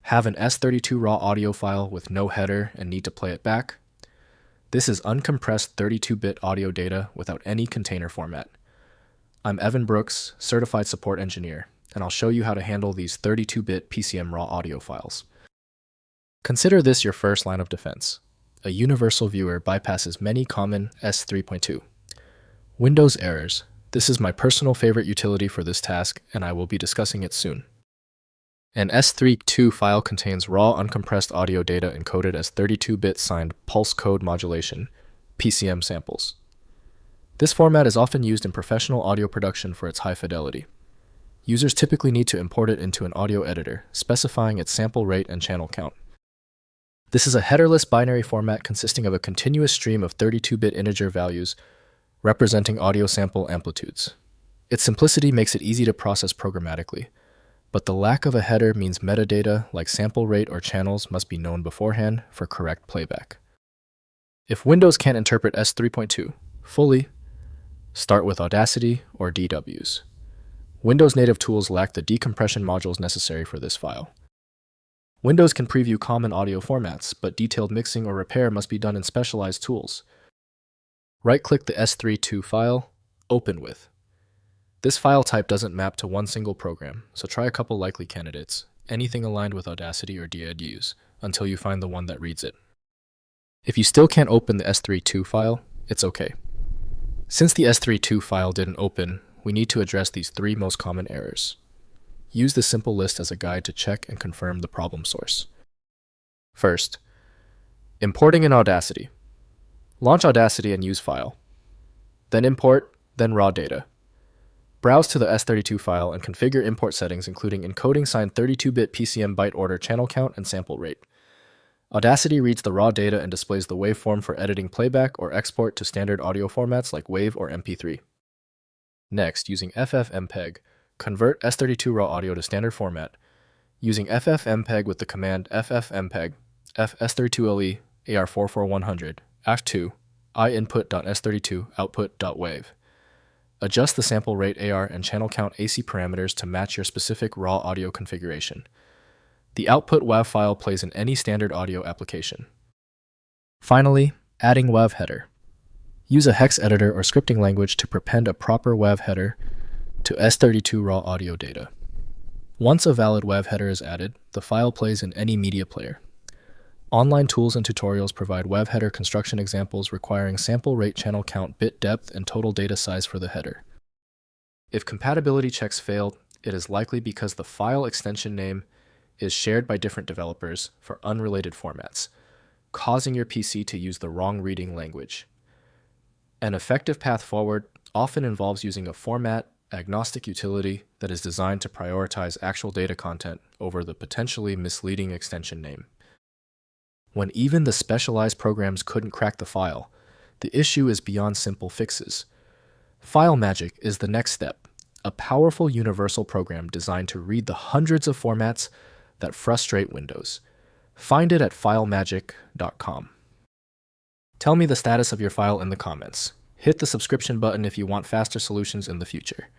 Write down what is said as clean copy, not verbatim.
Have an S32 raw audio file with no header and need to play it back? This is uncompressed 32-bit audio data without any container format. I'm Evan Brooks, Certified Support Engineer, and I'll show you how to handle these 32-bit PCM raw audio files. Consider this your first line of defense. A universal viewer bypasses many common S3.2. Windows errors. This is my personal favorite utility for this task, and I will be discussing it soon. An S32 file contains raw uncompressed audio data encoded as 32-bit signed Pulse-Code Modulation, PCM samples. This format is often used in professional audio production for its high fidelity. Users typically need to import it into an audio editor, specifying its sample rate and channel count. This is a headerless binary format consisting of a continuous stream of 32-bit integer values representing audio sample amplitudes. Its simplicity makes it easy to process programmatically, but the lack of a header means metadata like sample rate or channels must be known beforehand for correct playback. If Windows can't interpret S3.2 fully, start with Audacity or DWs. Windows native tools lack the decompression modules necessary for this file. Windows can preview common audio formats, but detailed mixing or repair must be done in specialized tools. Right-click the S32 file, Open with. This file type doesn't map to one single program, so try a couple likely candidates, anything aligned with Audacity or DWs, until you find the one that reads it. If you still can't open the S32 file, it's okay. Since the S32 file didn't open, we need to address these three most common errors. Use the simple list as a guide to check and confirm the problem source. First, importing in Audacity. Launch Audacity and use File. Then import, then raw data. Browse to the S32 file and configure import settings including encoding signed 32-bit PCM byte order channel count and sample rate. Audacity reads the raw data and displays the waveform for editing playback or export to standard audio formats like WAV or MP3. Next, using FFmpeg, convert S32 raw audio to standard format. Using FFmpeg with the command FFmpeg, S32LE, AR44100, ACT2, input.s32, output.wav. Adjust the sample rate AR and channel count AC parameters to match your specific raw audio configuration. The output WAV file plays in any standard audio application. Finally, adding WAV header. Use a hex editor or scripting language to prepend a proper WAV header to S32 raw audio data. Once a valid WAV header is added, the file plays in any media player. Online tools and tutorials provide WAV header construction examples requiring sample rate, channel count, bit depth, and total data size for the header. If compatibility checks failed, it is likely because the file extension name is shared by different developers for unrelated formats, causing your PC to use the wrong reading language. An effective path forward often involves using a format-agnostic utility that is designed to prioritize actual data content over the potentially misleading extension name. When even the specialized programs couldn't crack the file, the issue is beyond simple fixes. FileMagick is the next step, a powerful universal program designed to read the hundreds of formats that frustrate Windows. Find it at filemagick.com. Tell me the status of your file in the comments. Hit the subscription button if you want faster solutions in the future.